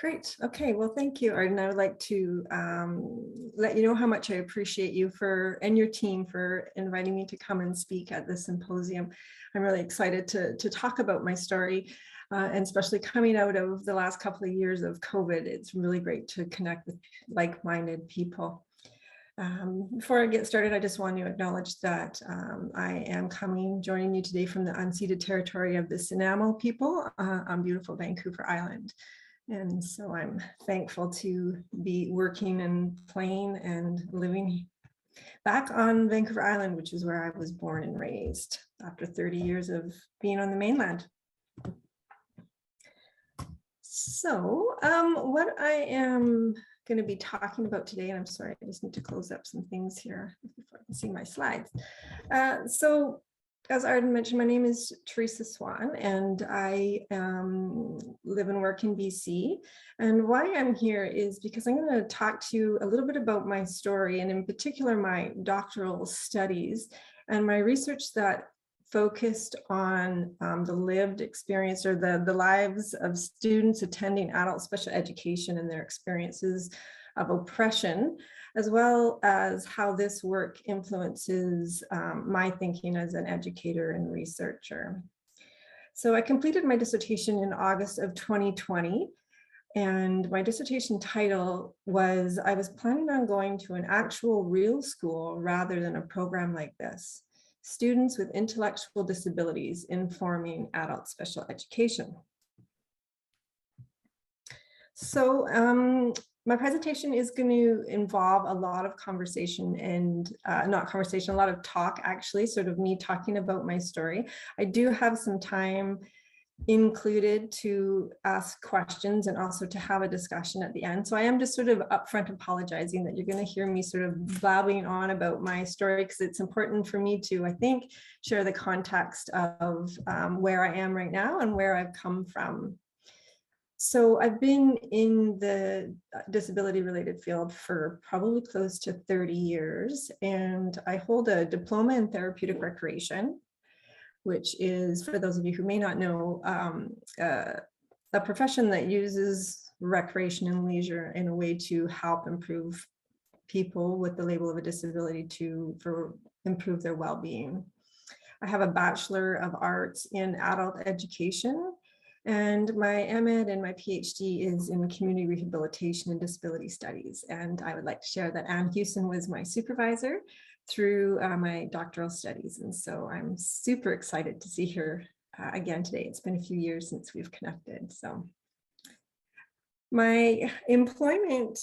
Great. Okay. Well, thank you, Arden. I would like to let you know how much I appreciate you and your team for inviting me to come and speak at this symposium. I'm really excited to talk about my story, and especially coming out of the last couple of years of COVID. It's really great to connect with like-minded people. Before I get started, I just want to acknowledge that I am joining you today from the unceded territory of the Senamo people on beautiful Vancouver Island. And so I'm thankful to be working and playing and living back on Vancouver Island, which is where I was born and raised after 30 years of being on the mainland. So what I am going to be talking about today, and I'm sorry, I just need to close up some things here before I can see my slides. So as Arden mentioned, my name is Teresa Swan, and I live and work in BC. And why I'm here is because I'm going to talk to you a little bit about my story, and in particular, my doctoral studies and my research that focused on the lived experience or the lives of students attending adult special education and their experiences of oppression, as well as how this work influences my thinking as an educator and researcher. So I completed my dissertation in August of 2020, and my dissertation title was, I was planning on going to an actual real school rather than a program like this: Students with Intellectual Disabilities Informing Adult Special Education. So my presentation is going to involve a lot of conversation and a lot of talk, actually, sort of me talking about my story. I do have some time included to ask questions and also to have a discussion at the end. So I am just sort of upfront apologizing that you're going to hear me sort of blabbing on about my story, because it's important for me to, I think, share the context of where I am right now and where I've come from. So I've been in the disability related field for probably close to 30 years, and I hold a diploma in therapeutic recreation, which is, for those of you who may not know, a profession that uses recreation and leisure in a way to help improve people with the label of a disability for improve their well-being. I have a Bachelor of Arts in Adult Education, and my MAd and my PhD is in Community Rehabilitation and Disability Studies. And I would like to share that Anne Hewson was my supervisor through my doctoral studies. And so I'm super excited to see her again today. It's been a few years since we've connected. So my employment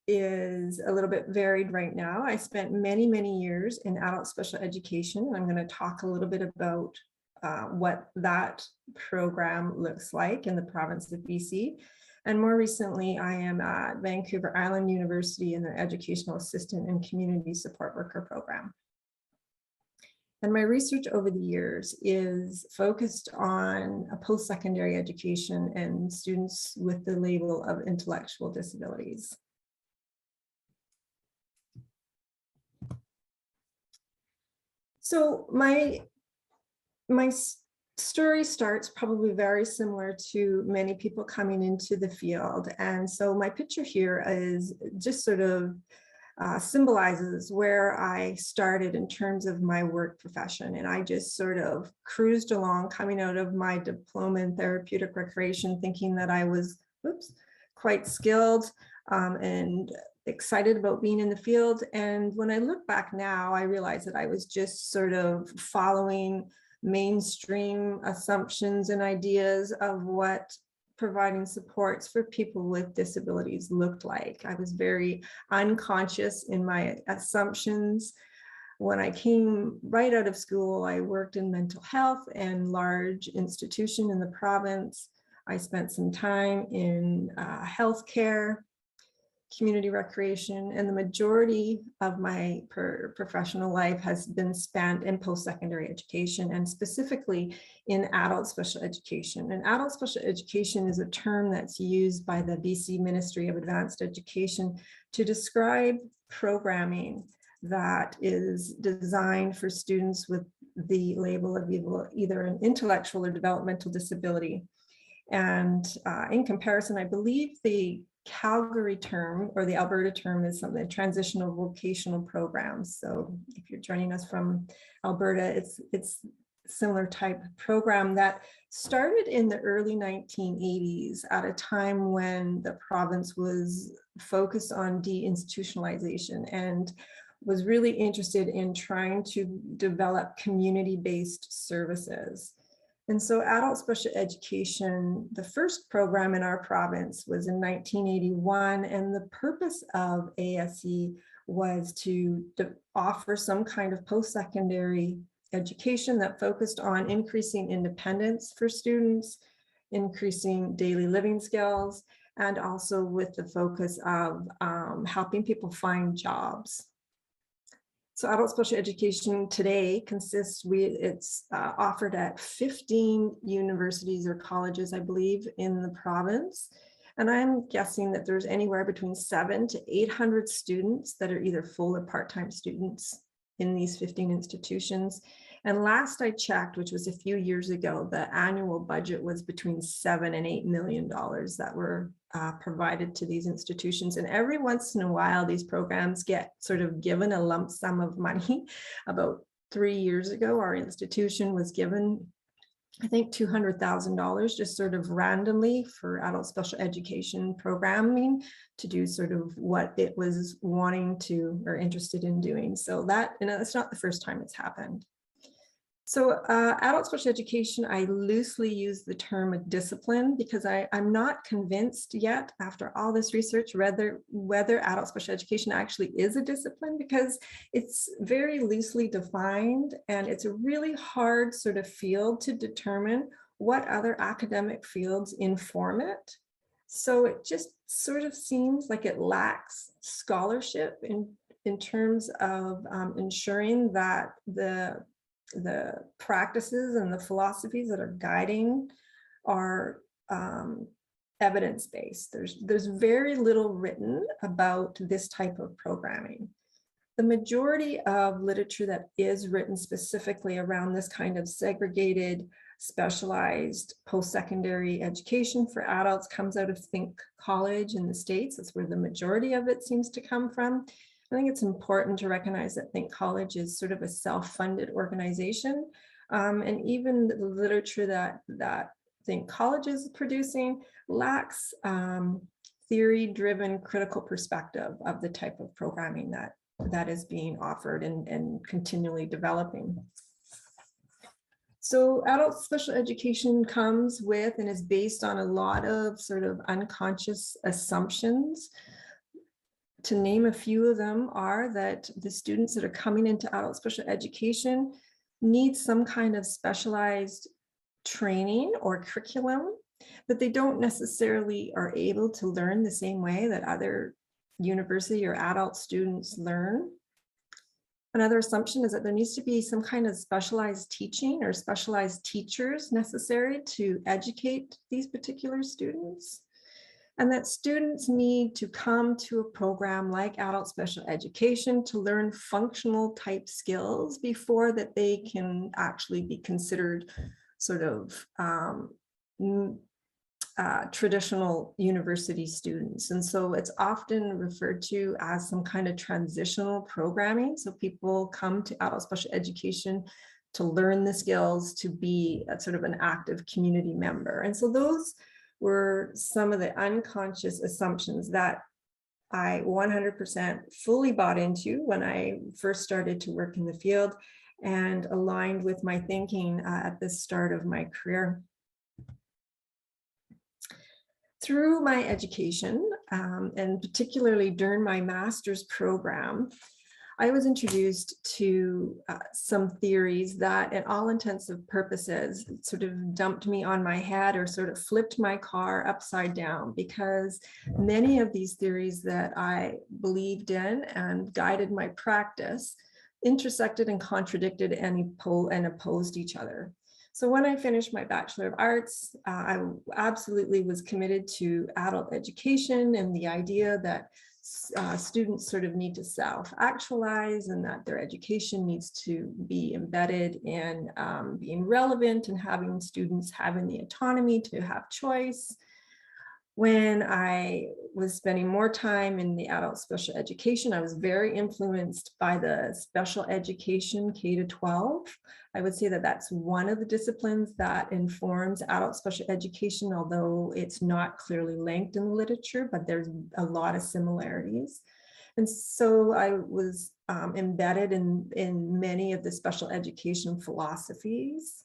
is a little bit varied right now. I spent many, many years in adult special education. I'm going to talk a little bit about what that program looks like in the province of BC. And more recently, I am at Vancouver Island University in their Educational Assistant and Community Support Worker program. And my research over the years is focused on a post-secondary education and students with the label of intellectual disabilities. So my story starts probably very similar to many people coming into the field. And so my picture here is just sort of symbolizes where I started in terms of my work profession. And I just sort of cruised along coming out of my diploma in therapeutic recreation, thinking that I was quite skilled and excited about being in the field. And when I look back now, I realize that I was just sort of following mainstream assumptions and ideas of what providing supports for people with disabilities looked like. I was very unconscious in my assumptions. When I came right out of school, I worked in mental health and large institution in the province. I spent some time in healthcare, community recreation, and the majority of my professional life has been spent in post-secondary education, and specifically in adult special education. And adult special education is a term that's used by the BC Ministry of Advanced Education to describe programming that is designed for students with the label of either an intellectual or developmental disability. And in comparison, I believe the Calgary term or the Alberta term is something transitional vocational programs. So if you're joining us from Alberta, it's similar type program that started in the early 1980s at a time when the province was focused on deinstitutionalization and was really interested in trying to develop community-based services. And so adult special education, the first program in our province was in 1981, and the purpose of ASE was to offer some kind of post-secondary education that focused on increasing independence for students, increasing daily living skills, and also with the focus of helping people find jobs. So adult special education today it's offered at 15 universities or colleges, I believe, in the province. And I'm guessing that there's anywhere between 700 to 800 students that are either full or part-time students in these 15 institutions. And last I checked, which was a few years ago, the annual budget was between $7 and $8 million that were provided to these institutions. And every once in a while, these programs get sort of given a lump sum of money. About 3 years ago, our institution was given, I think, $200,000 just sort of randomly for adult special education programming to do sort of what it was wanting to or interested in doing. So that, it's not the first time it's happened. So adult special education, I loosely use the term discipline because I'm not convinced yet after all this research whether adult special education actually is a discipline, because it's very loosely defined and it's a really hard sort of field to determine what other academic fields inform it. So it just sort of seems like it lacks scholarship in terms of ensuring that the practices and the philosophies that are guiding are evidence-based. There's very little written about this type of programming. The majority of literature that is written specifically around this kind of segregated, specialized post-secondary education for adults comes out of Think College in the States. That's where the majority of it seems to come from. I think it's important to recognize that Think College is sort of a self-funded organization. And even the literature that Think College is producing lacks theory-driven critical perspective of the type of programming that is being offered and continually developing. So adult special education comes with and is based on a lot of sort of unconscious assumptions. To name a few of them are that the students that are coming into adult special education need some kind of specialized training or curriculum that they don't necessarily are able to learn the same way that other university or adult students learn. Another assumption is that there needs to be some kind of specialized teaching or specialized teachers necessary to educate these particular students. And that students need to come to a program like adult special education to learn functional type skills before that they can actually be considered sort of traditional university students. And so it's often referred to as some kind of transitional programming. So people come to adult special education to learn the skills to be a sort of an active community member. And so those were some of the unconscious assumptions that I 100% fully bought into when I first started to work in the field and aligned with my thinking at the start of my career. Through my education, and particularly during my master's program, I was introduced to some theories that, at all intents and purposes, sort of dumped me on my head or sort of flipped my car upside down, because many of these theories that I believed in and guided my practice intersected and contradicted and opposed each other. So when I finished my Bachelor of Arts, I absolutely was committed to adult education and the idea that students sort of need to self-actualize, and that their education needs to be embedded in being relevant and having students having the autonomy to have choice. When I was spending more time in the adult special education, I was very influenced by the special education K-12. I would say that that's one of the disciplines that informs adult special education, although it's not clearly linked in the literature, but there's a lot of similarities. And so I was embedded in many of the special education philosophies.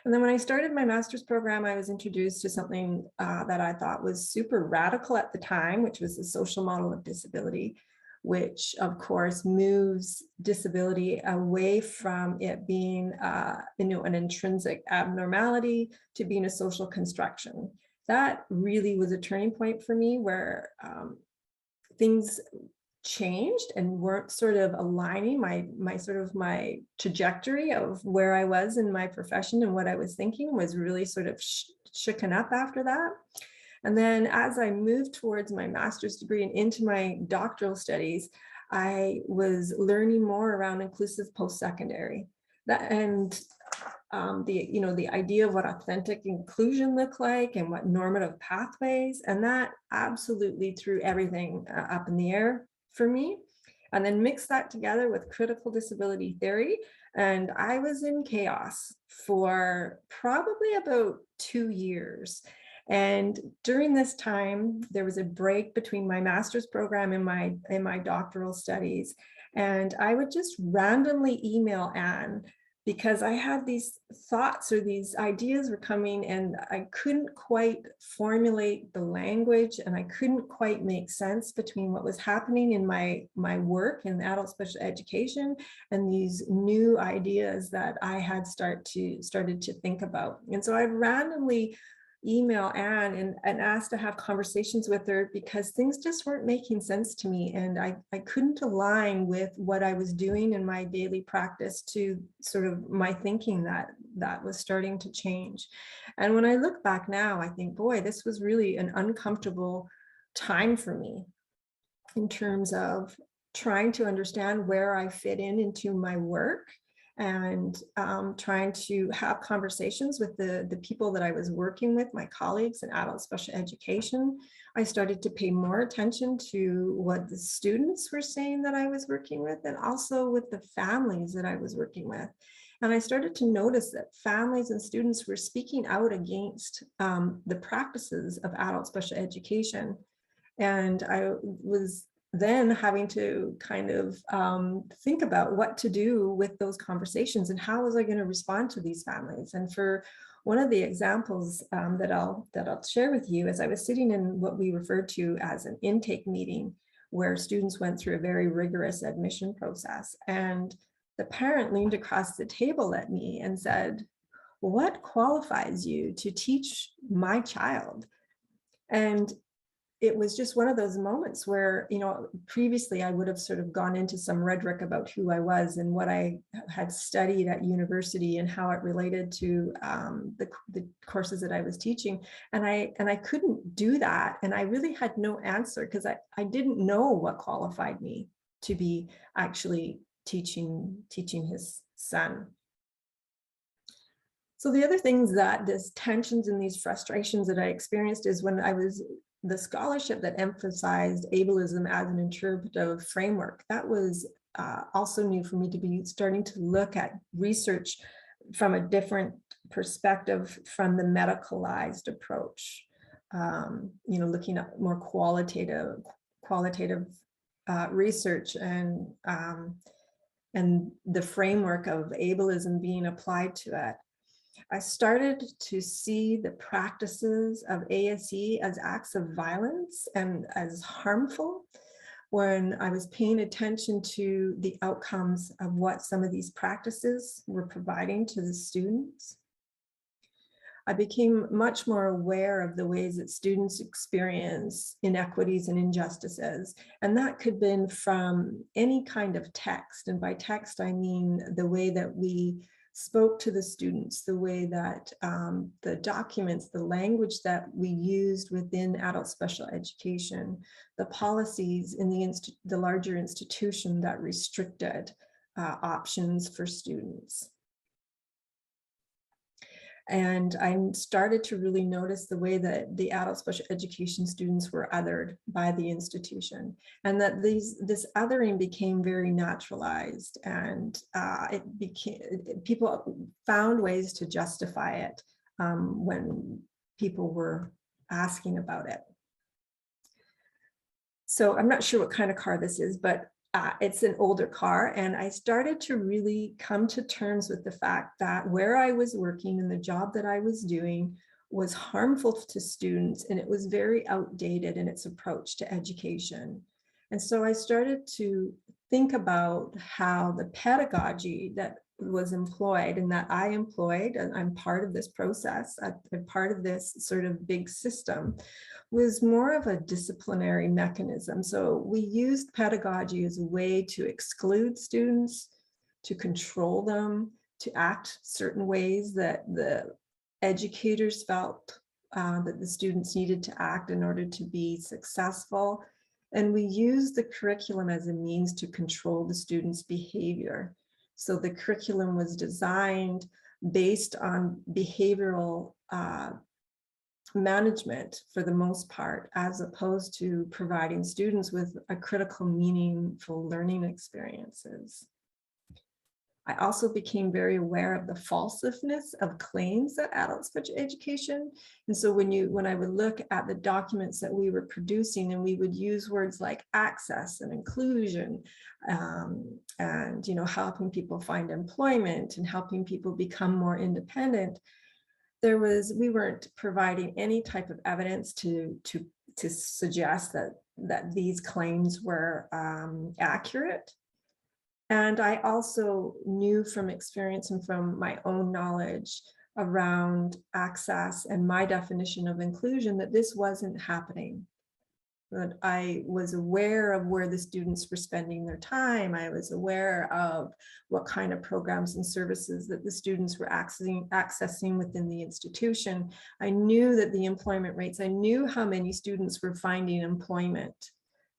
And then when I started my master's program, I was introduced to something that I thought was super radical at the time, which was the social model of disability, which of course moves disability away from it being an intrinsic abnormality to being a social construction. That really was a turning point for me, where things changed and weren't sort of aligning my trajectory of where I was in my profession, and what I was thinking was really sort of shooken up after that. And then as I moved towards my master's degree and into my doctoral studies, I was learning more around inclusive post-secondary. The idea of what authentic inclusion looked like and what normative pathways, and that absolutely threw everything up in the air for me. And then mix that together with critical disability theory, and I was in chaos for probably about 2 years. And during this time, there was a break between my master's program and my doctoral studies. And I would just randomly email Anne, because I had these thoughts or these ideas were coming, and I couldn't quite formulate the language, and I couldn't quite make sense between what was happening in my work in adult special education and these new ideas that I had started to think about. And so I randomly email Anne and asked to have conversations with her, because things just weren't making sense to me, and I couldn't align with what I was doing in my daily practice to sort of my thinking that was starting to change. And when I look back now, I think, boy, this was really an uncomfortable time for me in terms of trying to understand where I fit into my work, and trying to have conversations with the people that I was working with, my colleagues in adult special education. I started to pay more attention to what the students were saying that I was working with, and also with the families that I was working with. And I started to notice that families and students were speaking out against the practices of adult special education. And I was then having to kind of think about what to do with those conversations, and how was I going to respond to these families. And for one of the examples that I'll share with you, is I was sitting in what we referred to as an intake meeting, where students went through a very rigorous admission process. And the parent leaned across the table at me and said, "What qualifies you to teach my child?" And it was just one of those moments where, previously I would have sort of gone into some rhetoric about who I was and what I had studied at university and how it related to the courses that I was teaching. And I couldn't do that. And I really had no answer, because I didn't know what qualified me to be actually teaching his son. So the other things that these tensions and these frustrations that I experienced is when I was the scholarship that emphasized ableism as an interpretive framework. That was also new for me, to be starting to look at research from a different perspective, from the medicalized approach. Looking at more qualitative research, and the framework of ableism being applied to it. I started to see the practices of ASE as acts of violence and as harmful, when I was paying attention to the outcomes of what some of these practices were providing to the students. I became much more aware of the ways that students experience inequities and injustices. And that could have been from any kind of text. And by text, I mean the way that we spoke to the students, the way that the documents, the language that we used within adult special education, the policies in the larger institution that restricted options for students. And I started to really notice the way that the adult special education students were othered by the institution, and that this othering became very naturalized, and people found ways to justify it when people were asking about it. So I'm not sure what kind of car this is, but it's an older car, and I started to really come to terms with the fact that where I was working and the job that I was doing was harmful to students, and it was very outdated in its approach to education. And so I started to think about how the pedagogy that was employed and that I employed, and I'm part of this process, I'm part of this sort of big system, was more of a disciplinary mechanism. So we used pedagogy as a way to exclude students, to control them, to act certain ways that the educators felt that the students needed to act in order to be successful. And we used the curriculum as a means to control the students' behavior. So the curriculum was designed based on behavioral management for the most part, as opposed to providing students with a critical, meaningful learning experiences. I also became very aware of the falsiveness of claims at adult special education. And so when I would look at the documents that we were producing, and we would use words like access and inclusion, and helping people find employment and helping people become more independent, we weren't providing any type of evidence to suggest that these claims were accurate. And I also knew from experience and from my own knowledge around access and my definition of inclusion that this wasn't happening. That I was aware of where the students were spending their time. I was aware of what kind of programs and services that the students were accessing within the institution. I knew that the employment rates, I knew how many students were finding employment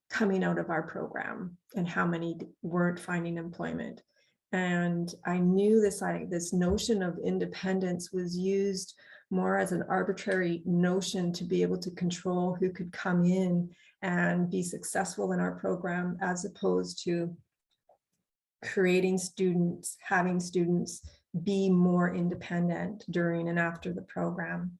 coming out of our program and how many weren't finding employment. And I knew this notion of independence was used more as an arbitrary notion to be able to control who could come in and be successful in our program, as opposed to having students be more independent during and after the program.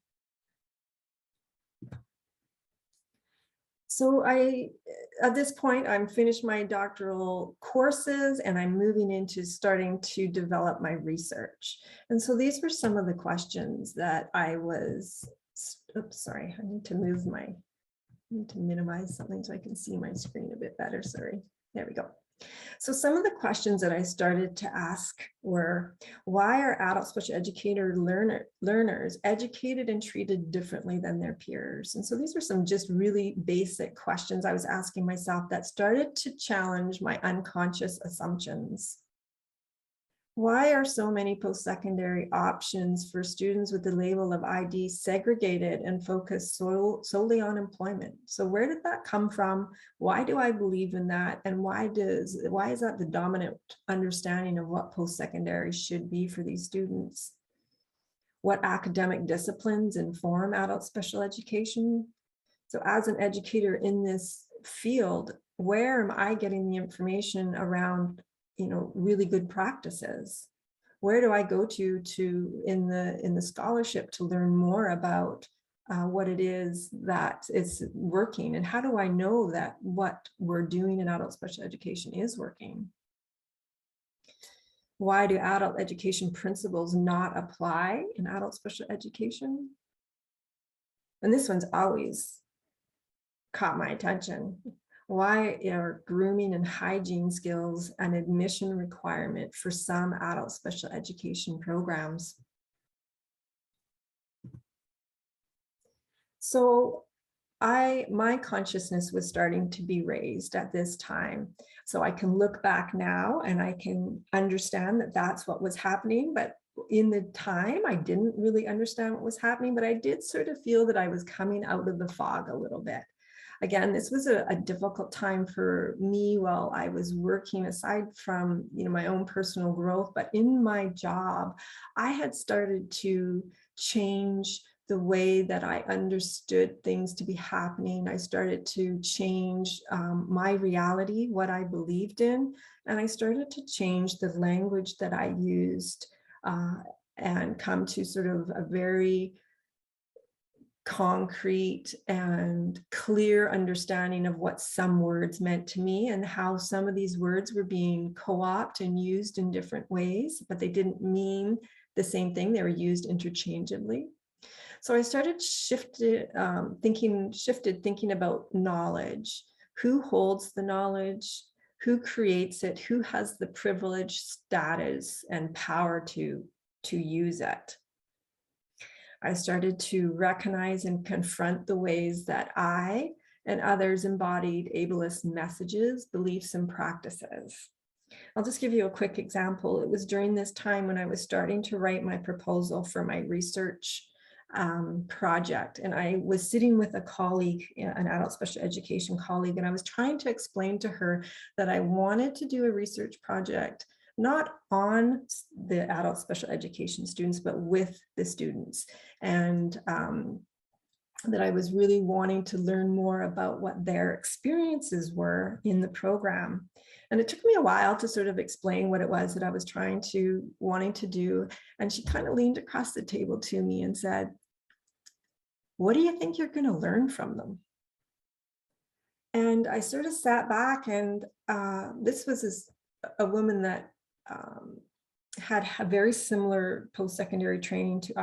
So at this point, I'm finished my doctoral courses and I'm moving into starting to develop my research. And so these were some of the questions that I was, oops, sorry, I need to minimize something so I can see my screen a bit better, sorry. There we go. So some of the questions that I started to ask were, why are adult special educator learners educated and treated differently than their peers? And so these were some just really basic questions I was asking myself that started to challenge my unconscious assumptions. Why are so many post-secondary options for students with the label of ID segregated and focused solely on employment? So where did that come from? Why do I believe in that? And why is that the dominant understanding of what post-secondary should be for these students? What academic disciplines inform adult special education? So as an educator in this field, where am I getting the information around really good practices? Where do I go to in the scholarship to learn more about what it is that is working, and how do I know that what we're doing in adult special education is working? Why do adult education principles not apply in adult special education? And this one's always caught my attention. Why are grooming and hygiene skills an admission requirement for some adult special education programs? So my consciousness was starting to be raised at this time. So I can look back now and I can understand that that's what was happening, but in the time, I didn't really understand what was happening, but I did sort of feel that I was coming out of the fog a little bit. Again, this was a difficult time for me while I was working, aside from, you know, my own personal growth, but in my job, I had started to change the way that I understood things to be happening. I started to change my reality, what I believed in, and I started to change the language that I used and come to sort of a very concrete and clear understanding of what some words meant to me and how some of these words were being co-opted and used in different ways, but they didn't mean the same thing. They were used interchangeably. So I started thinking about knowledge. Who holds the knowledge? Who creates it? Who has the privilege, status, and power to use it? I started to recognize and confront the ways that I and others embodied ableist messages, beliefs, and practices. I'll just give you a quick example. It was during this time when I was starting to write my proposal for my research project. And I was sitting with a colleague, an adult special education colleague, and I was trying to explain to her that I wanted to do a research project, not on the adult special education students, but with the students. And that I was really wanting to learn more about what their experiences were in the program. And it took me a while to sort of explain what it was that I was wanting to do. And she kind of leaned across the table to me and said, "What do you think you're going to learn from them?" And I sort of sat back, and this was a woman that had a very similar post-secondary training to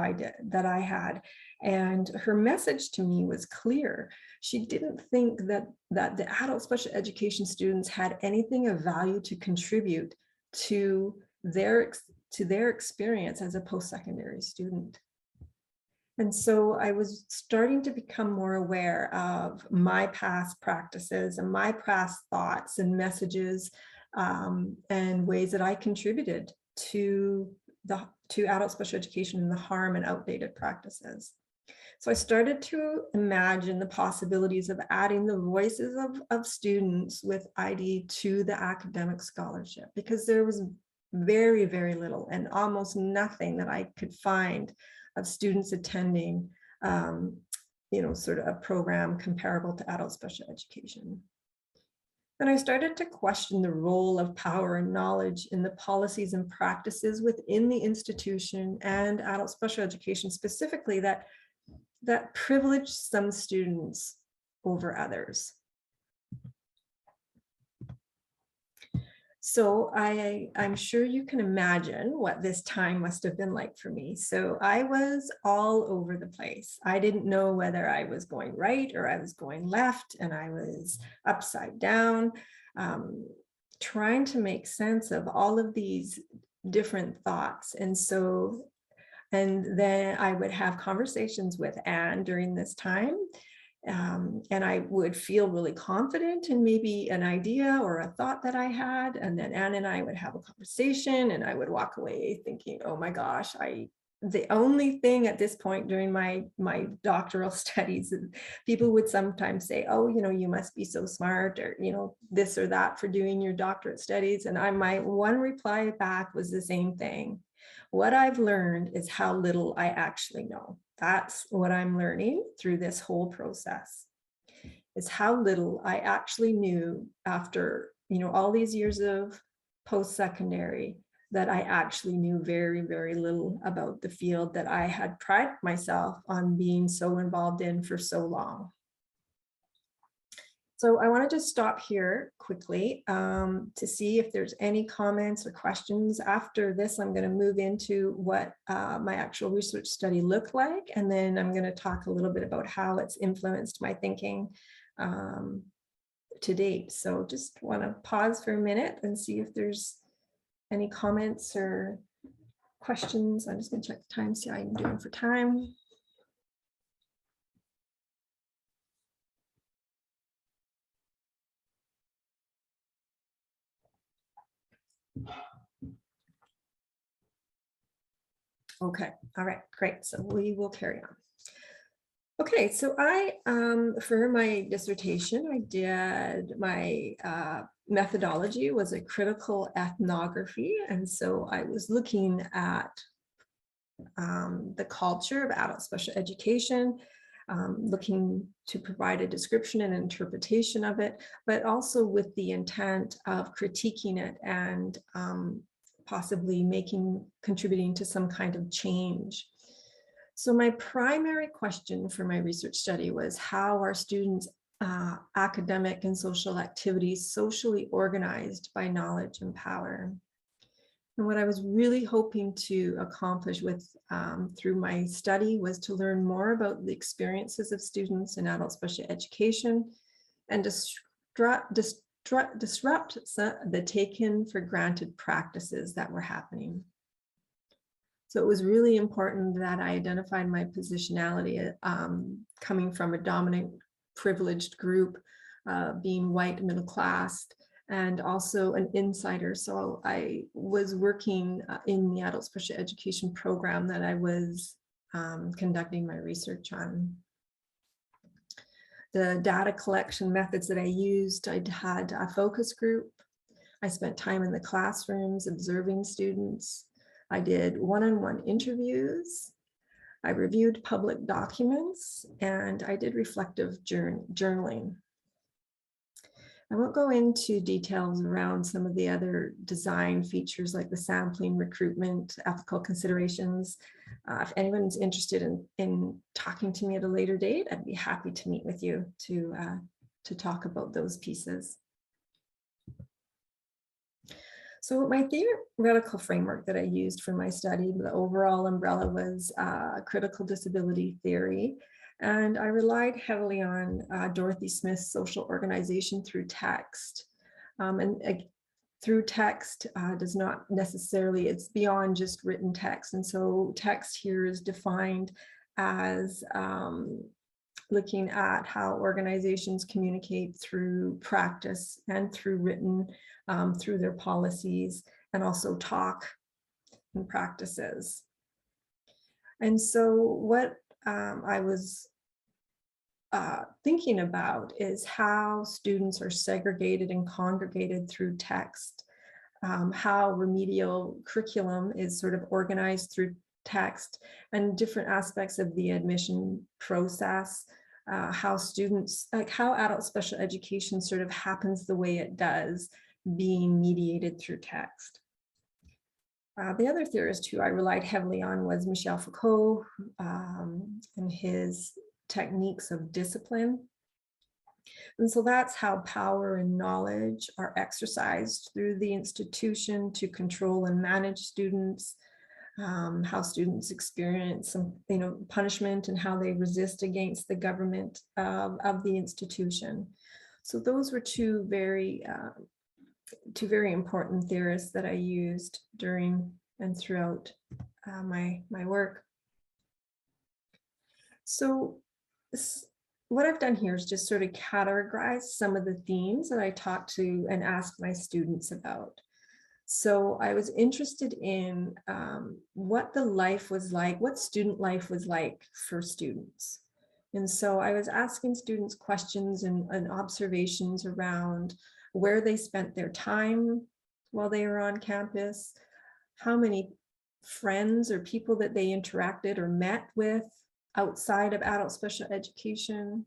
that I had. And her message to me was clear. She didn't think that the adult special education students had anything of value to contribute to their experience as a post-secondary student. And so I was starting to become more aware of my past practices and my past thoughts and messages and ways that I contributed to adult special education and the harm and outdated practices. So I started to imagine the possibilities of adding the voices of students with ID to the academic scholarship, because there was very, very little and almost nothing that I could find of students attending, sort of a program comparable to adult special education. And I started to question the role of power and knowledge in the policies and practices within the institution and adult special education specifically that privilege some students over others. So I'm sure you can imagine what this time must have been like for me. So I was all over the place. I didn't know whether I was going right or I was going left, and I was upside down, trying to make sense of all of these different thoughts. And then I would have conversations with Anne during this time. And I would feel really confident in maybe an idea or a thought that I had. And then Anne and I would have a conversation, and I would walk away thinking, oh my gosh, the only thing at this point during my doctoral studies, people would sometimes say, oh, you must be so smart, or, this or that for doing your doctorate studies. And my one reply back was the same thing. What I've learned is how little I actually know. That's what I'm learning through this whole process, is how little I actually knew after, all these years of post-secondary, that I actually knew very, very little about the field that I had prided myself on being so involved in for so long. So I want to just stop here quickly to see if there's any comments or questions. After this, I'm going to move into what my actual research study looked like, and then I'm going to talk a little bit about how it's influenced my thinking to date. So just want to pause for a minute and see if there's any comments or questions. I'm just going to check the time, see how I'm doing for time. Okay, all right, great. So we will carry on. Okay, so I, for my dissertation, I did my methodology was a critical ethnography. And so I was looking at the culture of adult special education, looking to provide a description and interpretation of it, but also with the intent of critiquing it and possibly contributing to some kind of change. So my primary question for my research study was, how are students' academic and social activities socially organized by knowledge and power? And what I was really hoping to accomplish through my study was to learn more about the experiences of students in adult special education and disrupt the taken for granted practices that were happening. So it was really important that I identified my positionality coming from a dominant privileged group, being white middle class, and also an insider. So I was working in the adult special education program that I was conducting my research on. The data collection methods that I used, I had a focus group. I spent time in the classrooms observing students. I did one-on-one interviews. I reviewed public documents, and I did reflective journaling. I won't go into details around some of the other design features like the sampling, recruitment, ethical considerations. If anyone's interested in talking to me at a later date, I'd be happy to meet with you to talk about those pieces. So my theoretical framework that I used for my study, the overall umbrella was critical disability theory. And I relied heavily on Dorothy Smith's social organization through text. Through text does not necessarily, it's beyond just written text. And so text here is defined as looking at how organizations communicate through practice and through written, through their policies, and also talk and practices. And so what I was thinking about is how students are segregated and congregated through text, how remedial curriculum is sort of organized through text, and different aspects of the admission process, how students, like how adult special education sort of happens the way it does, being mediated through text. The other theorist who I relied heavily on was Michel Foucault and his techniques of discipline. And so that's how power and knowledge are exercised through the institution to control and manage students, how students experience some, punishment and how they resist against the government of the institution. So those were two very important theorists that I used during and throughout my work. So what I've done here is just sort of categorize some of the themes that I talked to and asked my students about. So I was interested in what the life was like, what student life was like for students. And so I was asking students questions and observations around where they spent their time while they were on campus, how many friends or people that they interacted or met with outside of adult special education.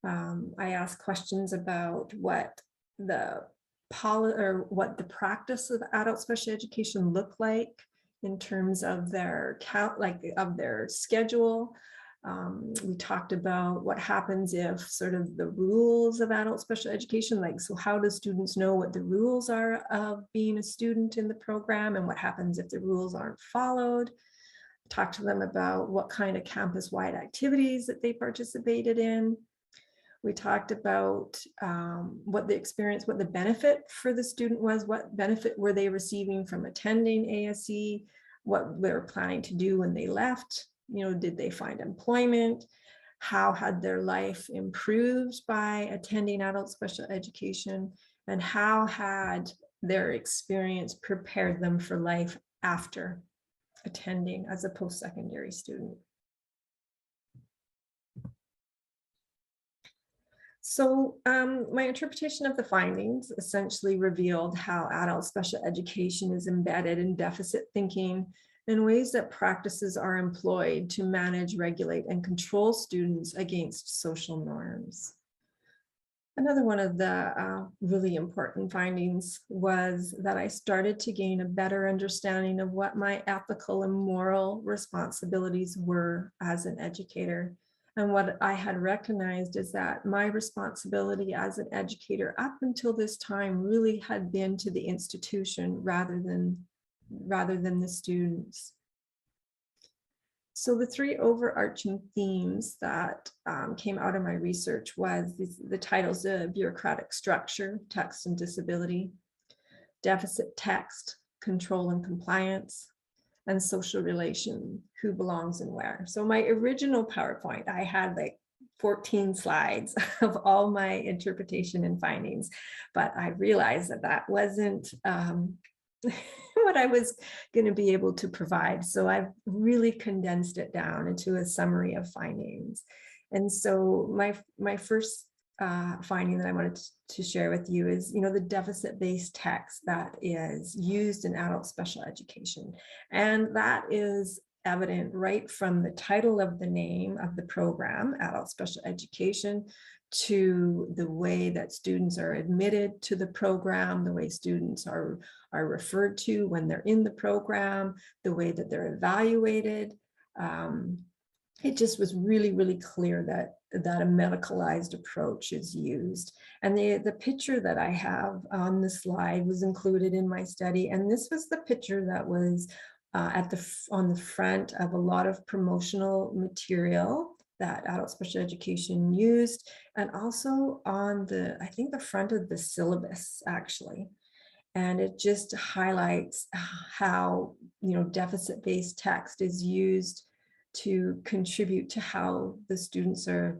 I asked questions about what the practice of adult special education looked like in terms of their schedule. We talked about what happens if sort of the rules of adult special education, so how do students know what the rules are of being a student in the program, and what happens if the rules aren't followed. Talk to them about what kind of campus-wide activities that they participated in. We talked about what the benefit for the student was, what benefit were they receiving from attending ASE, what they were planning to do when they left, did they find employment, how had their life improved by attending adult special education, and how had their experience prepared them for life after attending as a post-secondary student. So my interpretation of the findings essentially revealed how adult special education is embedded in deficit thinking in ways that practices are employed to manage, regulate, and control students against social norms. Another one of the really important findings was that I started to gain a better understanding of what my ethical and moral responsibilities were as an educator. And what I had recognized is that my responsibility as an educator up until this time really had been to the institution rather than the students. So the three overarching themes that came out of my research was the titles of bureaucratic structure, text and disability, deficit text, control and compliance, and social relation, who belongs and where. So my original PowerPoint, I had like 14 slides of all my interpretation and findings, but I realized that that wasn't what I was going to be able to provide. So I've really condensed it down into a summary of findings. And so my first finding that I wanted to share with you is, the deficit-based text that is used in adult special education. And that is evident right from the title of the name of the program, Adult Special Education, to the way that students are admitted to the program, the way students are referred to when they're in the program, the way that they're evaluated. It just was really, really clear that a medicalized approach is used. And the picture that I have on the slide was included in my study. And this was the picture that was on the front of a lot of promotional material that adult special education used, and also on I think the front of the syllabus, actually. And it just highlights how, deficit-based text is used to contribute to how the students are,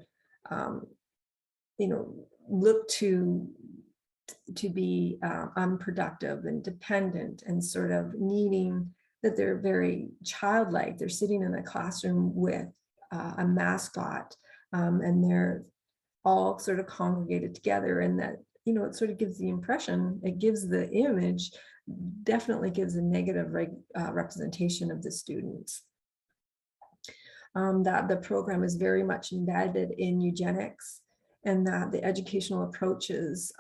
looked to be unproductive and dependent, and sort of needing that they're very childlike. They're sitting in a classroom with a mascot, and they're all sort of congregated together, and that, it sort of gives the impression, it gives the image, definitely gives a negative representation of the students. That the program is very much embedded in eugenics, and that the educational approaches,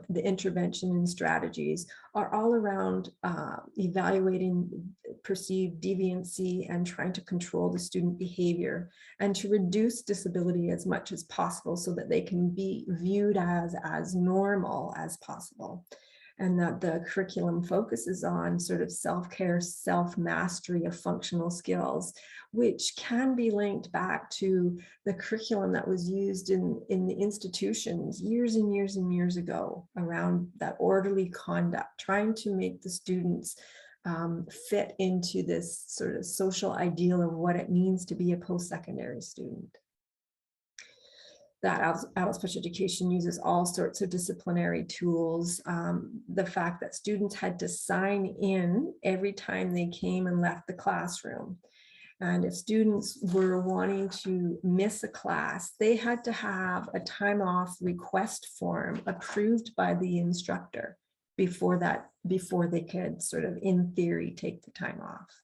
the intervention and strategies are all around evaluating perceived deviancy and trying to control the student behavior and to reduce disability as much as possible so that they can be viewed as normal as possible. And that the curriculum focuses on sort of self-care, self-mastery of functional skills, which can be linked back to the curriculum that was used in the institutions years and years and years ago around that orderly conduct, trying to make the students fit into this sort of social ideal of what it means to be a post-secondary student. That adult special education uses all sorts of disciplinary tools. The fact that students had to sign in every time they came and left the classroom. And if students were wanting to miss a class, they had to have a time off request form approved by the instructor before they could sort of, in theory, take the time off.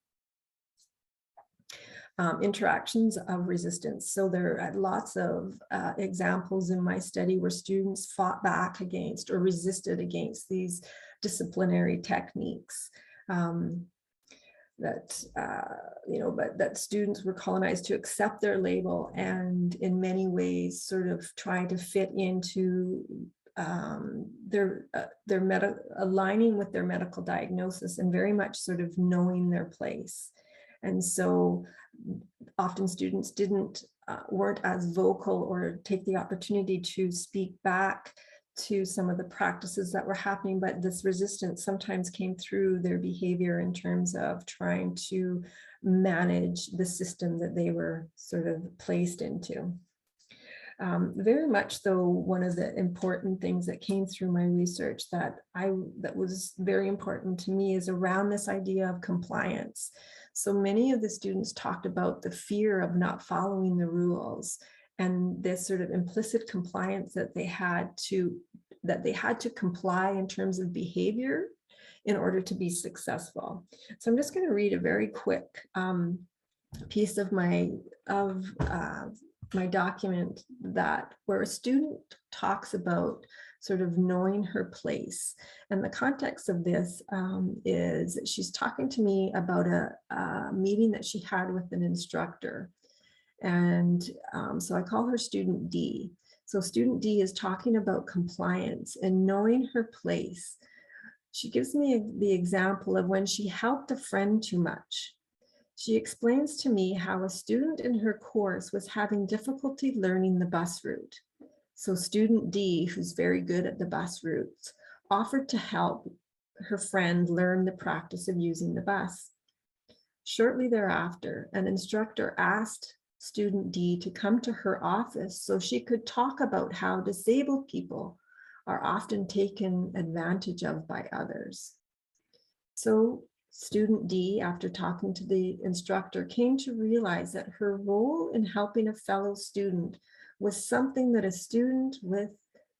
Interactions of resistance. So there are lots of examples in my study where students fought back against or resisted against these disciplinary techniques. But that students were colonized to accept their label, and in many ways sort of trying to fit into aligning with their medical diagnosis, and very much sort of knowing their place. And so often students weren't as vocal or take the opportunity to speak back to some of the practices that were happening, but this resistance sometimes came through their behavior in terms of trying to manage the system that they were sort of placed into. Very much though, one of the important things that came through my research that was very important to me is around this idea of compliance. So many of the students talked about the fear of not following the rules and this sort of implicit compliance that they had to comply in terms of behavior in order to be successful. So I'm just going to read a very quick piece of my document where a student talks about sort of knowing her place. And the context of this is she's talking to me about a meeting that she had with an instructor. And so I call her student D. So student D is talking about compliance and knowing her place. She gives me the example of when she helped a friend too much. She explains to me how a student in her course was having difficulty learning the bus route. So student D, who's very good at the bus routes, offered to help her friend learn the practice of using the bus. Shortly thereafter, an instructor asked student D to come to her office so she could talk about how disabled people are often taken advantage of by others. So student D, after talking to the instructor, came to realize that her role in helping a fellow student was something that a student with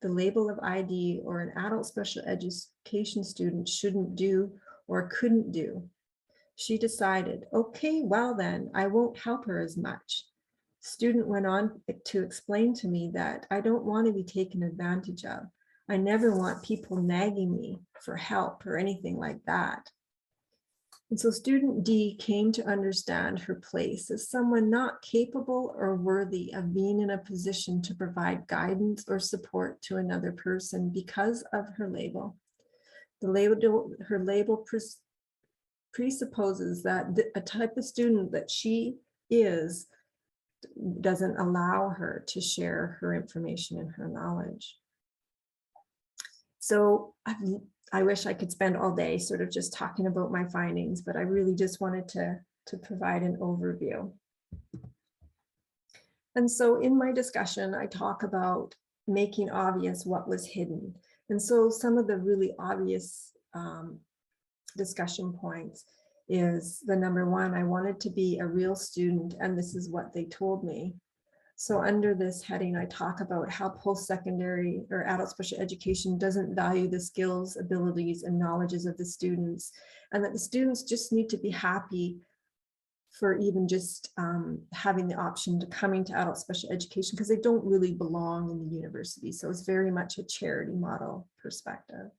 the label of ID or an adult special education student shouldn't do or couldn't do. She decided, okay, well then, I won't help her as much. Student went on to explain to me that I don't want to be taken advantage of. I never want people nagging me for help or anything like that. And so student D came to understand her place as someone not capable or worthy of being in a position to provide guidance or support to another person because of her label. Her label presupposes that a type of student that she is doesn't allow her to share her information and her knowledge. So I wish I could spend all day sort of just talking about my findings, but I really just wanted to provide an overview. And so in my discussion, I talk about making obvious what was hidden. And so some of the really obvious discussion points is the number one, I wanted to be a real student, and this is what they told me. So under this heading, I talk about how post-secondary or adult special education doesn't value the skills, abilities, and knowledges of the students, and that the students just need to be happy for even just having the option to coming to adult special education because they don't really belong in the university. So it's very much a charity model perspective.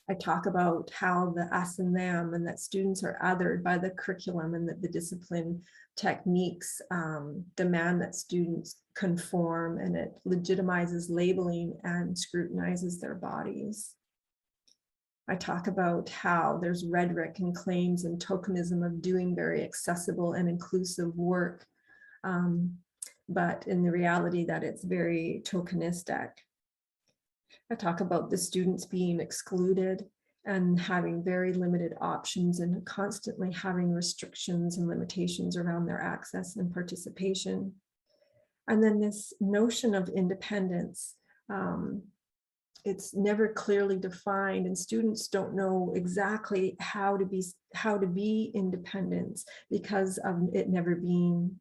I talk about how the us and them and that students are othered by the curriculum and that the discipline techniques demand that students conform, and it legitimizes labeling and scrutinizes their bodies. I talk about how there's rhetoric and claims and tokenism of doing very accessible and inclusive work, but in the reality that it's very tokenistic. I talk about the students being excluded and having very limited options and constantly having restrictions and limitations around their access and participation. And then this notion of independence, it's never clearly defined, and students don't know exactly how to be independent because of it never being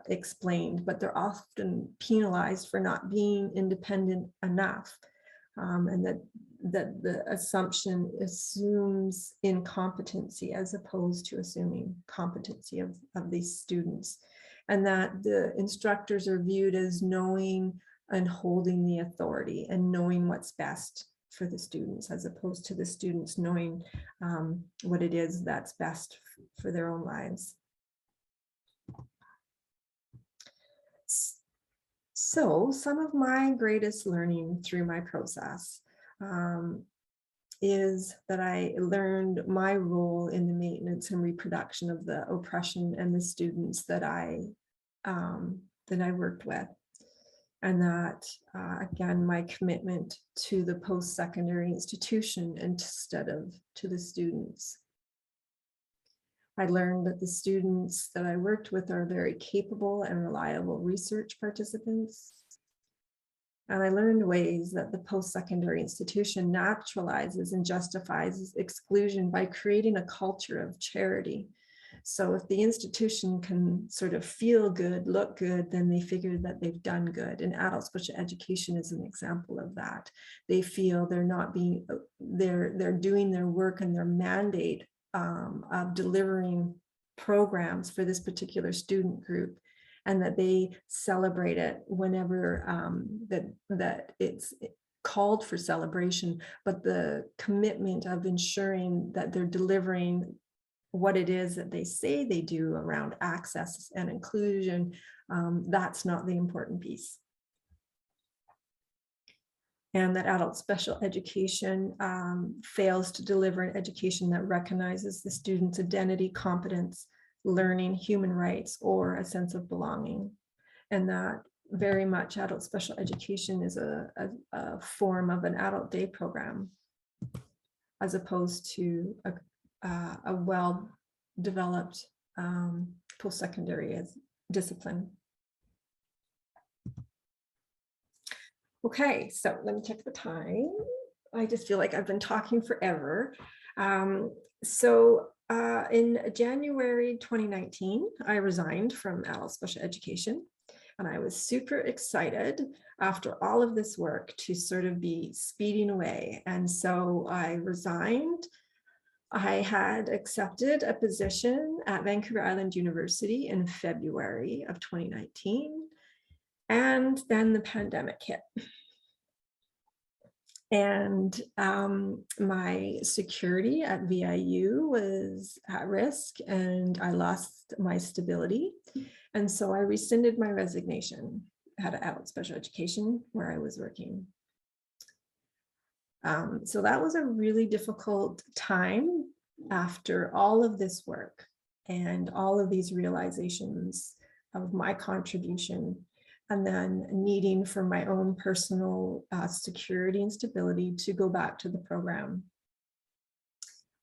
explained, but they're often penalized for not being independent enough. And that the assumption assumes incompetency as opposed to assuming competency of these students, and that the instructors are viewed as knowing and holding the authority and knowing what's best for the students, as opposed to the students knowing what it is that's best for their own lives. So some of my greatest learning through my process is that I learned my role in the maintenance and reproduction of the oppression and the students that I worked with. And that, again, my commitment to the post-secondary institution instead of to the students. I learned that the students that I worked with are very capable and reliable research participants. And I learned ways that the post-secondary institution naturalizes and justifies exclusion by creating a culture of charity So if the institution can sort of feel good, look good, then they figure that they've done good. And adult special education is an example of that. They feel they're not being, they're doing their work and their mandate of delivering programs for this particular student group, and that they celebrate it whenever that it's called for celebration, but the commitment of ensuring that they're delivering what it is that they say they do around access and inclusion, that's not the important piece. And that adult special education fails to deliver an education that recognizes the student's identity, competence, learning, human rights, or a sense of belonging. And that very much adult special education is a form of an adult day program, as opposed to a well-developed post-secondary discipline. Okay, so let me check the time. I just feel like I've been talking forever. In January 2019, I resigned from adult special education, and I was super excited after all of this work to sort of be speeding away. And so I resigned. I had accepted a position at Vancouver Island University in February of 2019. And then the pandemic hit. And my security at VIU was at risk, and I lost my stability. And so I rescinded my resignation at adult special education where I was working. So that was a really difficult time after all of this work and all of these realizations of my contribution, and then needing for my own personal security and stability to go back to the program.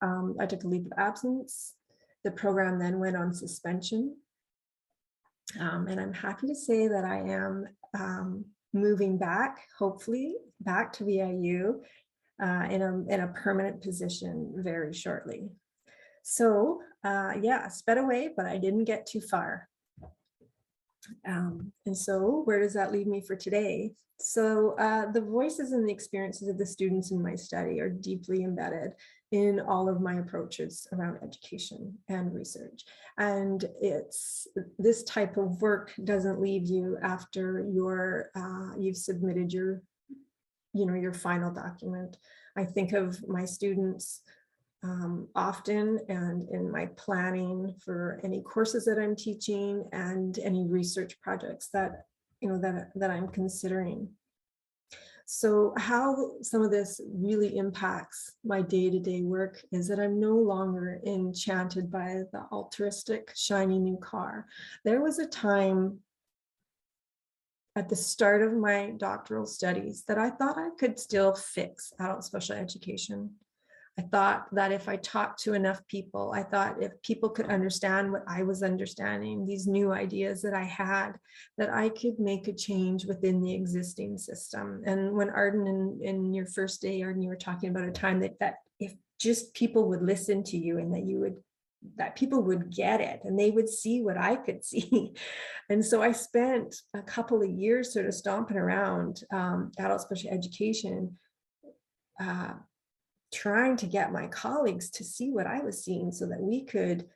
I took a leave of absence. The program then went on suspension. And I'm happy to say that I am moving back, hopefully back to VIU in a permanent position very shortly. So yeah, sped away, but I didn't get too far. And so where does that leave me for today? So the voices and the experiences of the students in my study are deeply embedded in all of my approaches around education and research. And it's this type of work doesn't leave you after you've submitted your final document. I think of my students often, and in my planning for any courses that I'm teaching and any research projects that I'm considering. So how some of this really impacts my day-to-day work is that I'm no longer enchanted by the altruistic shiny new car. There was a time at the start of my doctoral studies that I thought I could still fix adult special education. I thought that if I talked to enough people, I thought if people could understand what I was understanding, these new ideas that I had, that I could make a change within the existing system. And when Arden, in your first day, Arden, you were talking about a time that if just people would listen to you, and that people would get it and they would see what I could see. And so I spent a couple of years sort of stomping around adult special education, trying to get my colleagues to see what I was seeing so that we could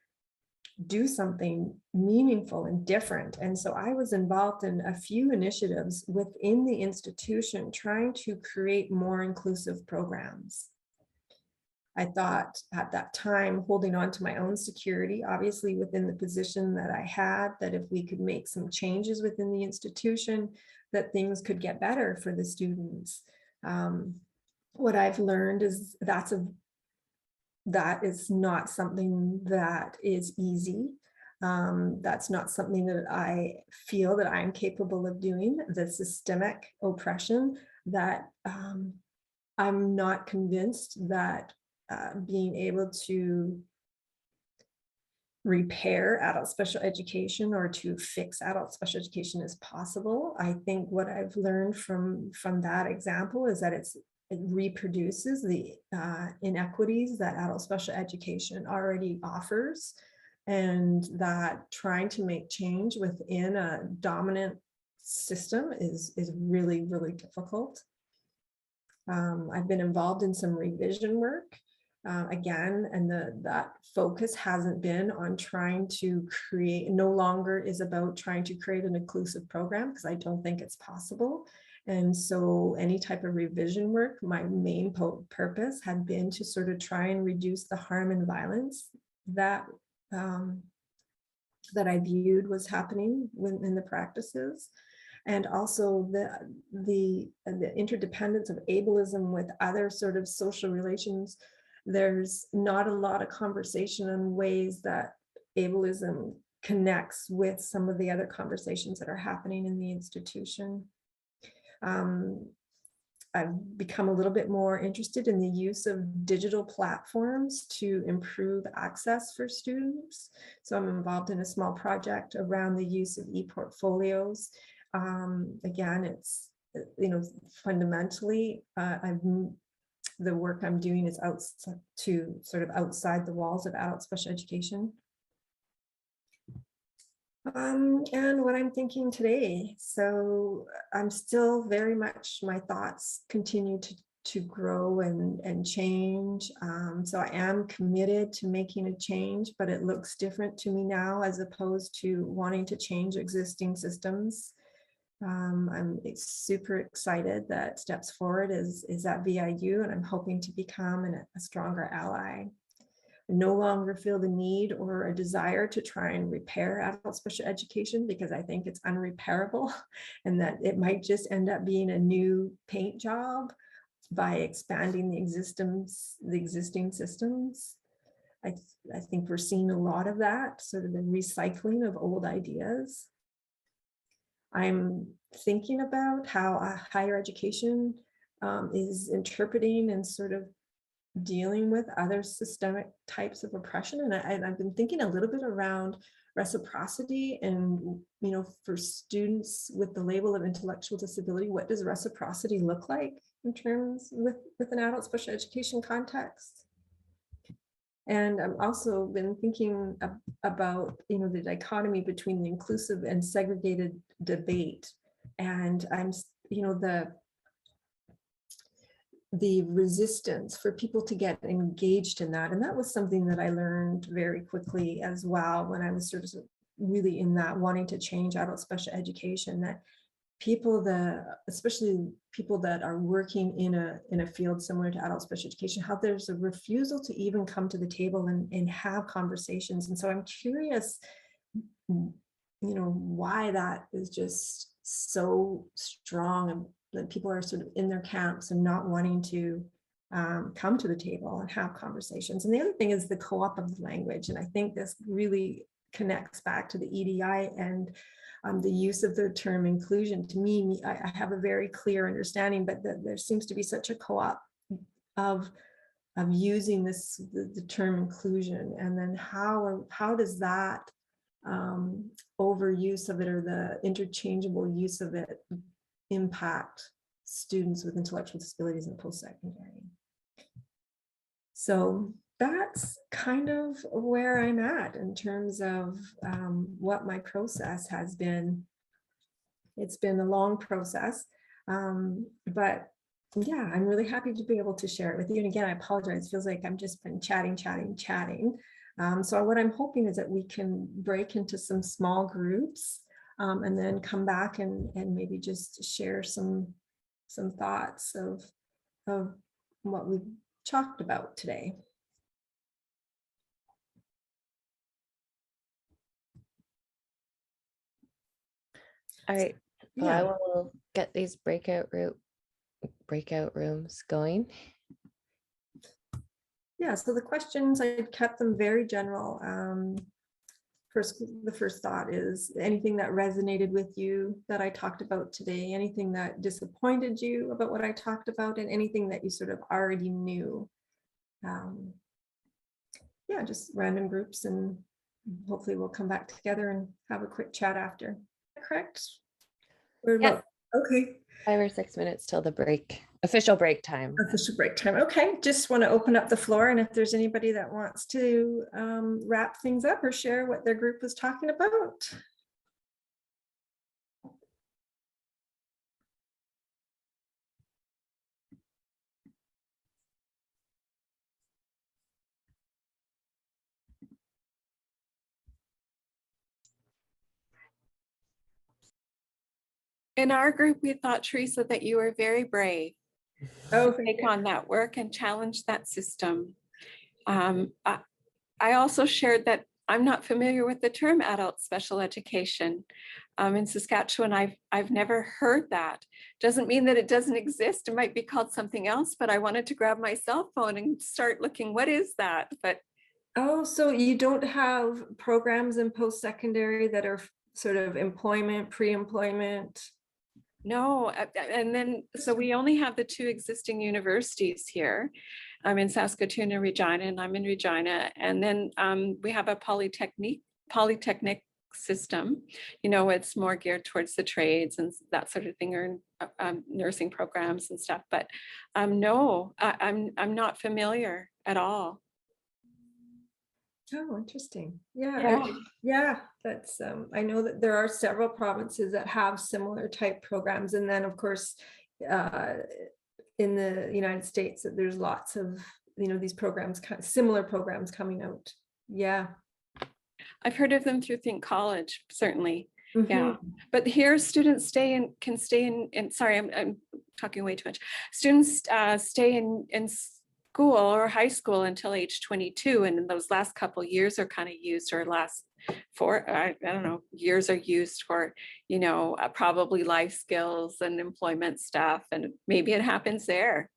do something meaningful and different. And so I was involved in a few initiatives within the institution trying to create more inclusive programs. I thought at that time, holding on to my own security, obviously within the position that I had, that if we could make some changes within the institution, that things could get better for the students. What I've learned is that is not something that is easy. That's not something that I feel that I'm capable of doing. The systemic oppression that I'm not convinced that being able to repair adult special education or to fix adult special education is possible. I think what I've learned from that example is that it reproduces the inequities that adult special education already offers. and that trying to make change within a dominant system is really, really difficult. I've been involved in some revision work again, and that focus hasn't been on trying to create, no longer is about trying to create an inclusive program, because I don't think it's possible. And so any type of revision work, my main purpose had been to sort of try and reduce the harm and violence that that I viewed was happening in the practices. And also the interdependence of ableism with other sort of social relations. There's not a lot of conversation on ways that ableism connects with some of the other conversations that are happening in the institution. I've become a little bit more interested in the use of digital platforms to improve access for students. So I'm involved in a small project around the use of e-portfolios. Again, it's, fundamentally, the work I'm doing is outside the walls of adult special education. And what I'm thinking today. So I'm still very much, my thoughts continue to grow and change. So I am committed to making a change, but it looks different to me now as opposed to wanting to change existing systems. I'm super excited that Steps Forward is at VIU, and I'm hoping to become a stronger ally. No longer feel the need or a desire to try and repair adult special education, because I think it's unrepairable and that it might just end up being a new paint job by expanding the existing systems. I think we're seeing a lot of that, sort of the recycling of old ideas. I'm thinking about how higher education is interpreting and sort of dealing with other systemic types of oppression. And I've been thinking a little bit around reciprocity and, for students with the label of intellectual disability, what does reciprocity look like in terms with an adult special education context? And I've also been thinking about, the dichotomy between the inclusive and segregated debate. And I'm, the resistance for people to get engaged in that. And that was something that I learned very quickly as well when I was sort of really in that wanting to change adult special education, that people especially people that are working in a field similar to adult special education, how there's a refusal to even come to the table and have conversations. And so I'm curious, why that is just so strong, and that people are sort of in their camps and not wanting to come to the table and have conversations. And the other thing is the co-op of the language. And I think this really connects back to the EDI and the use of the term inclusion. To me, I have a very clear understanding, but there seems to be such a co-op of using the term inclusion, and then how does that overuse of it, or the interchangeable use of it, impact students with intellectual disabilities in post-secondary? So that's kind of where I'm at in terms of what my process has been. It's been a long process, but yeah, I'm really happy to be able to share it with you. And again, I apologize, it feels like I've just been chatting. So what I'm hoping is that we can break into some small groups and then come back and maybe just share some thoughts of what we've talked about today. All right, well, I will get these breakout rooms going. Yeah, so the questions, I kept them very general. The first thought is anything that resonated with you that I talked about today, anything that disappointed you about what I talked about, and anything that you sort of already knew. Yeah, just random groups, and hopefully we'll come back together and have a quick chat after. Correct? Yeah. Okay. 5 or 6 minutes till the break. official break time. Official break time. Okay, just want to open up the floor, and if there's anybody that wants to wrap things up or share what their group was talking about. In our group, we thought, Teresa, that you were very brave Oh, to take on that work and challenge that system. I also shared that I'm not familiar with the term adult special education. In Saskatchewan, I've never heard that. Doesn't mean that it doesn't exist. It might be called something else, but I wanted to grab my cell phone and start looking, what is that? But oh, so you don't have programs in post-secondary that are sort of employment, pre-employment? no, and then, so we only have the two existing universities here. I'm in Saskatoon and Regina, and I'm in Regina. And then we have a polytechnic system, you know, it's more geared towards the trades and that sort of thing, or nursing programs and stuff. But no, I'm not familiar at all. Oh, interesting. Yeah, Yeah. yeah, that's I know that there are several provinces that have similar type programs, and then of course in the United States there's lots of, you know, these programs, similar programs coming out. Yeah, I've heard of them through Think College, certainly. Yeah, Mhm. but here students can stay in, sorry, I'm talking way too much. Students stay in school or high school until age 22. And those last couple years are kind of used, or last I don't know, years are used for, you know, probably life skills and employment stuff. And maybe it happens there.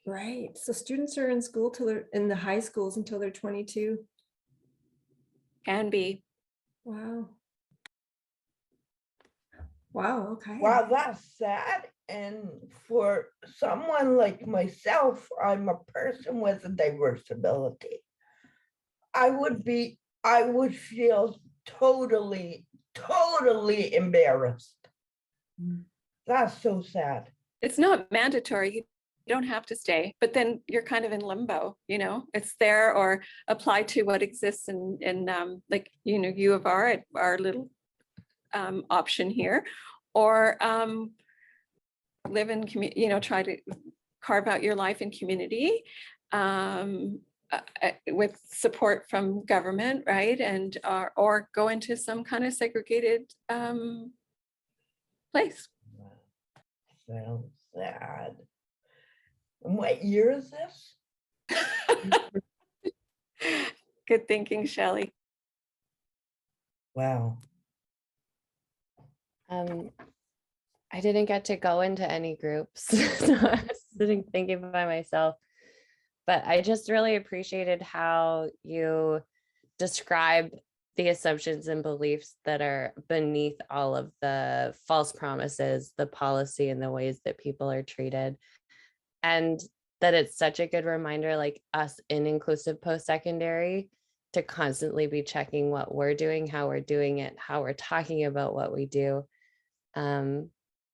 Right. So students are in school till they're in the high schools until they're 22. Can be. Wow. Wow, okay. Wow, that's sad. And for someone like myself, I'm a person with a diverse ability. I would feel totally embarrassed. That's so sad. It's not mandatory. You don't have to stay, but then you're kind of in limbo, you know, it's there, or apply to what exists in like, you know, U of R, our little option here, or live in community, you know, try to carve out your life in community with support from government, right? And or go into some kind of segregated place. So sad. And what year is this? Good thinking, Shelley. Wow. I didn't get to go into any groups, so I was sitting thinking by myself. But I just really appreciated how you describe the assumptions and beliefs that are beneath all of the false promises, the policy, and the ways that people are treated. And that it's such a good reminder, like us in inclusive post-secondary, to constantly be checking what we're doing, how we're doing it, how we're talking about what we do.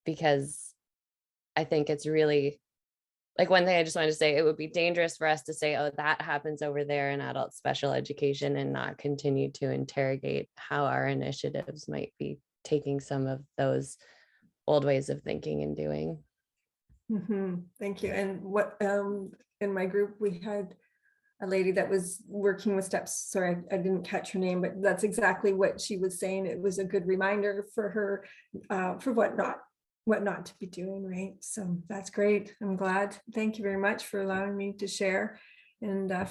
Because I think it's really, like, one thing I just wanted to say, it would be dangerous for us to say, oh, that happens over there in adult special education, and not continue to interrogate how our initiatives might be taking some of those old ways of thinking and doing. Thank you. And what in my group we had a lady that was working with steps. Sorry, I didn't catch her name, but that's exactly what she was saying. It was a good reminder for her for what not to be doing, right? So that's great. I'm glad. Thank you very much for allowing me to share, and for